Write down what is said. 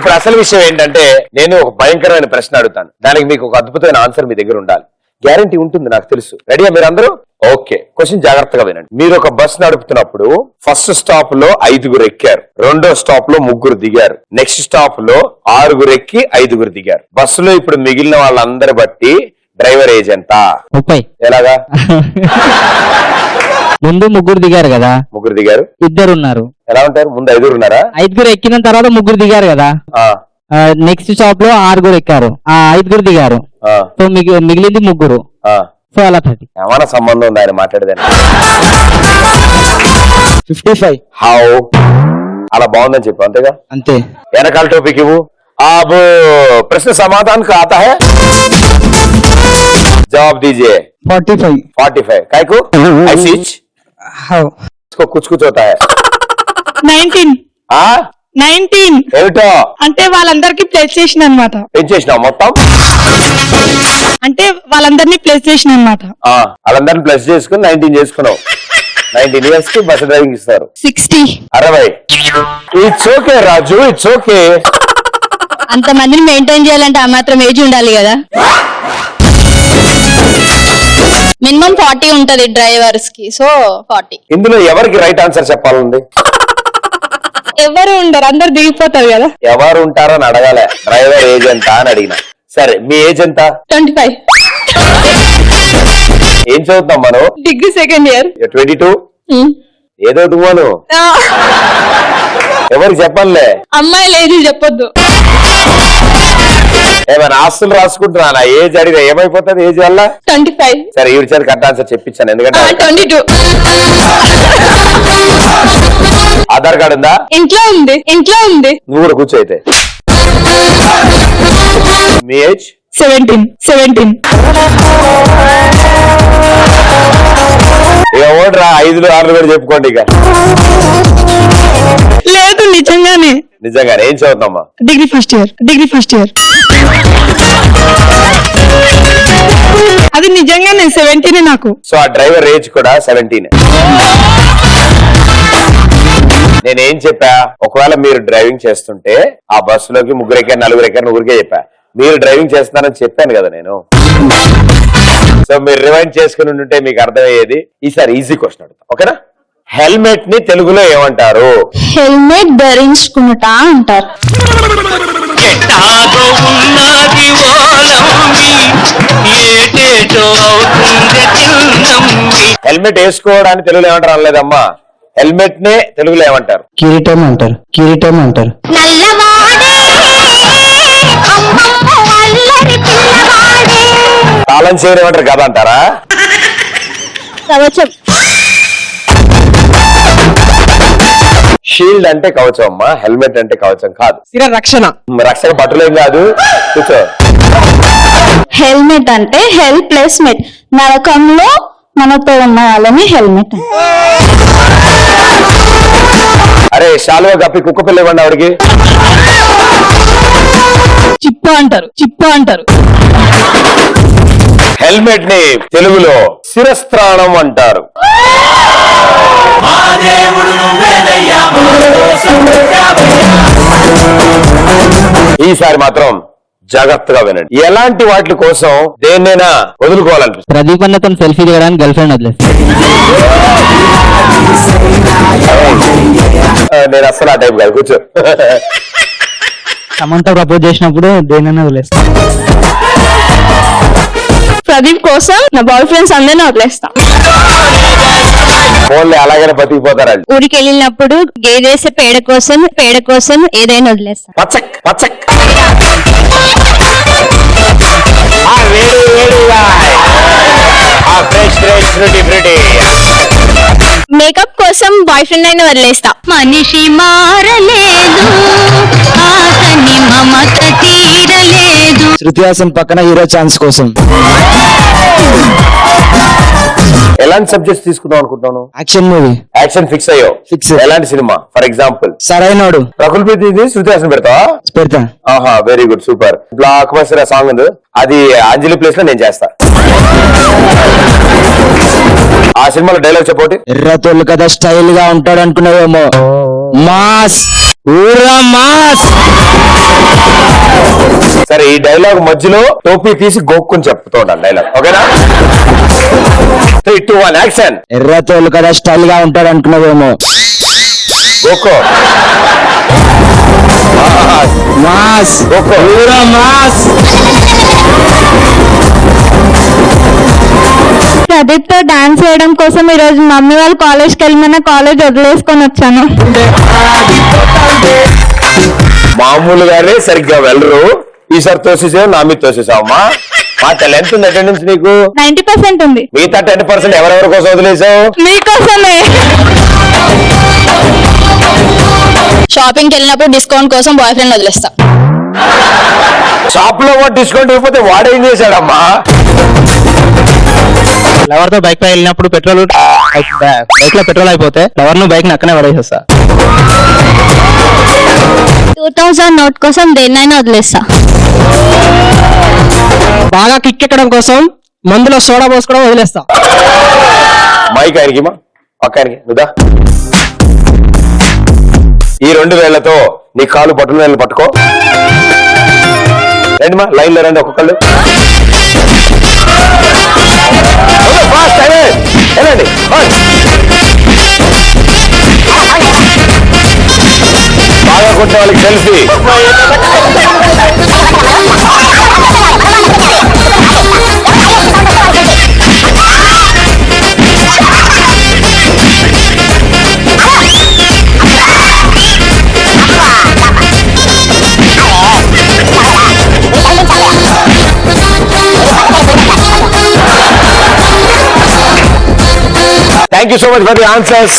ఇప్పుడు అసలు విషయం ఏంటంటే నేను ఒక భయంకరమైన ప్రశ్న అడుగుతాను, దానికి మీకు ఒక అద్భుతమైన ఆన్సర్ మీ దగ్గర ఉండాలి. గ్యారంటీ ఉంటుంది నాకు తెలుసు. రెడీయా మీరందరూ? ఓకే, క్వశ్చన్ జాగ్రత్తగా వినండి. మీరు ఒక బస్ నడుపుతున్నప్పుడు ఫస్ట్ స్టాప్ లో 5 ఎక్కారు, రెండో స్టాప్ లో 3 దిగారు, నెక్స్ట్ స్టాప్ లో 6 ఎక్కి 5 దిగారు. బస్సులో ఇప్పుడు మిగిలిన వాళ్ళందరి బట్టి డ్రైవర్ ఏజ్ ఎంత? 30. ఎలాగా? ముందు 3 దిగారు కదా, 3 దిగారు, 2 ఉన్నారు. ఎలా ఉంటారు? ముందు 5 ఉన్నారా? 5 ఎక్కిన తర్వాత 3 దిగారు కదా, నెక్స్ట్ స్టాప్ లో 6 ఎక్కారు, 5 దిగారు, సో మిగిలింది 3. సో అలా 30. ఏమైనా సంబంధం ఉంది ఆయన మాట్లాడేదాన్ని? 55. హౌ? అలా బాగుందని చెప్పు అంతేగా? అంతే. వెనకాల टॉपिक ఇవ్వు. अब प्रश्न समाधान का आता है, जवाब दीजिए. 45. 45 काय को? ऐसी హౌ? इसको कुछ कुछ होता है. 19. 19 ఏమిటో అంటే వాళ్ళందరికి ప్లేస్ చేసిన అన్నమాట. పెంచేసినావు మొత్తం? అంటే వాళ్ళందరినీ ప్లేస్ చేసిన అన్నమాట. వాళ్ళందరిని ప్లస్ చేసుకుని 19 చేసుకున్నావు. 19 years కి బస్ డ్రైవింగ్ ఇస్తారు. 60. 60. It's okay Raju, it's okay. అంత మందిని మెయింటైన్ చేయాలంటే ఆ మాత్రం ఏజ్ ఉండాలి కదా. మినిమం 40 ఉంటది డ్రైవర్స్ కి, సో 40. ఇందులో ఎవరికి రైట్ ఆన్సర్ చెప్పాలండి? ఎవరు ఉండరు, అందరు దిగిపోతారు కదా. ఎవరు ఉంటారని అడగాలే, డ్రైవర్ ఏజ్ ఎంత అని అడిగిన. సరే, మీ ఏజ్ ఎంత? 25. ఏం చదువుతాం మనం? Degree second year. 22. ఏదో దువ్వాను ఎవరికి చెప్పాలే. అమ్మాయిలు ఏజ్ చెప్పొద్దు. ఏమైనా ఆస్తులు రాసుకుంటున్నా, నా ఏజ్ అడిగిన ఏమైపోతుంది ఏజ్ వల్ల? 25. సరే, ఈ విషయానికి కరెక్ట్ ఆన్సర్ చెప్పించాను, ఎందుకంటే 22. ఆధార్ కార్డు ఉందా? ఇంట్లో ఉంది. నువ్వు కూడా కూర్చో అయితే. మీ ఏజ్? 17. ఇక ఓడరా 5, 6 కూడా చెప్పుకోండి. ఇక లేదు, నిజంగానే. ఏం చదువుతామా? Degree first year. అది నిజంగానే 17 నాకు. సో ఆ డ్రైవర్ ఏజ్ కూడా 17. నేనేం చెప్పా, ఒకవేళ మీరు డ్రైవింగ్ చేస్తుంటే ఆ బస్సులోకి 3 ఎక్కారు, 4 ఎక్కారు, ఊరికే చెప్పా. మీరు డ్రైవింగ్ చేస్తున్నారని చెప్పాను కదా నేను. సో మీరు రివైండ్ చేసుకుని ఉంటే మీకు అర్థమయ్యేది. ఈసారి ఈజీ క్వశ్చన్ అడుగుతా, ఓకేనా? హెల్మెట్ ని తెలుగులో ఏమంటారు? హెల్మెట్ ధరించుకున్నట అంటారు. హెల్మెట్ వేసుకోవడానికి తెలుగులో ఏమంటారు అనలేదమ్మా. హెల్మెట్ నే తెలుగులో ఏమంటారు? కిరీటం అంటారు. తాళం చేయడం ఏమంటారు కదా అంటారా? కవచం. షీల్డ్ అంటే కవచం అమ్మా, హెల్మెట్ అంటే కవచం కాదు. రక్షణ బట్టలేం కాదు. కూర్చో. హెల్మెట్ అంటే హెల్ప్లెస్మెంట్, నరకంలో మనతో ఉన్న వాళ్ళని హెల్మెట్. అరే శాలువ కప్పి కుక్క పిల్ల ఇవ్వండి ఆవిడికి. చిప్ప అంటారు. హెల్మెట్ ని తెలుగులో శిరస్త్రాణం అంటారు. ఈసారి మాత్రం జాగ్రత్తగా వినండి. ఎలాంటి వాటి కోసం దేన్నైనా వదులుకోవాలనిపిస్తుంది? ప్రదీప్ అన్న తన సెల్ఫీ దిగడానికి గర్ల్ ఫ్రెండ్ వదిలేస్తాను. నేను అస్సలు ఆ టైప్ కాదు. కూర్చో. సమంత ప్రపోజ్ చేసినప్పుడు దేనైనా వదిలేస్తాను. ప్రదీప్ కోసం నా బాయ్ ఫ్రెండ్స్ అందరినీ వదిలేస్తా. ఫోన్లే అలాగనే బతికిపోతారు. ఊరికి వెళ్ళినప్పుడు గేదేసే పేడ కోసం ఏదైనా వదిలేస్తా. పచ్చక్ మేకప్ కోసం బాయ్ ఫ్రెండ్ అయినా వదిలేస్తా. మనిషి మారలేదు, ఆతని మమత తీరలేదు. శృతి హాసన్ పక్కన హీరో ఛాన్స్ కోసం. ఎలాంటి సబ్జెక్ట్స్ తీసుకుందాం అనుకుంటున్నాను? Action movie. యాక్షన్ ఫిక్స్ అయ్యో? ఫిక్స్. ఎలాంటి సినిమా? For example Sarrainodu. రకుల్ ప్రీత్ శృతి హాసన్ పెడతా. ఆహా, very good, super. Blockbuster song ఉంది, అది అంజలి ప్లేస్ లో నేను చేస్తా. ఆ సినిమాలో డైలాగ్ చెప్పండి. ఎర్ర తోలు కదా స్టైల్ గా ఉంటాడు అనుకున్నావేమో, మాస్ ఊరా మాస్. సరే ఈ డైలాగ్ మధ్యలో టోపీ తీసి గోక్కుని చెప్తూ ఉండాలి డైలాగ్, ఓకేనా? 3, 2, 1 యాక్షన్. ఎర్రతోలు కదా స్టైల్ గా ఉంటాడు అనుకున్నావేమో. గోకో మాస్. గోకో. ఊరా మాస్. ప్రదీప్ తో డాన్స్ వేయడం కోసం ఈ రోజు మమ్మీ వాళ్ళు కాలేజ్కి వెళ్ళమన్నా కాలేజ్ వదిలేసుకొని వచ్చాను. మామూలుగానే సరిగ్గా వెళ్ళరు, ఈసారి తోసేసావు, నా మీద తోసేసావమ్మా. మా తల్లి ఎంత ఉంది అటెండెన్స్ నీకు? 90% ఉంది. మిగతా 10% ఎవరెవరి కోసం వదిలేసావు? మీకోసమే. షాపింగ్ కి వెళ్ళినప్పుడు డిస్కౌంట్ కోసం బాయ్ ఫ్రెండ్ వదిలేస్తా. షాప్ లో డిస్కౌంట్ ఇవ్వకపోతే వాడేం చేశాడమ్మా? లవర్ తో బైక్ పై వెళ్ళినప్పుడు బైక్ లో పెట్రోల్ అయిపోతే లవర్ ను బైక్ ని అక్కనే పడేసేస్తా. 2000 నోట్ కోసం దేన్నైనా వదిలేస్తా. బాగా కిక్ ఎక్కడం కోసం మందులో సోడా పోసుకోవడం వదిలేస్తా. మైక్ ఆయనకి మా పక్కాయనికి నుదా. ఈ 2 వేళ్లతో నీ కాలు బట్టలు వేళ్ళు పట్టుకో. రండి మా లైన్ లో రండి ఒక్కొక్కళ్ళు. వెళ్ళండి. బాగా కొట్టిన వాళ్ళకి selfie. Thank you so much for the answers.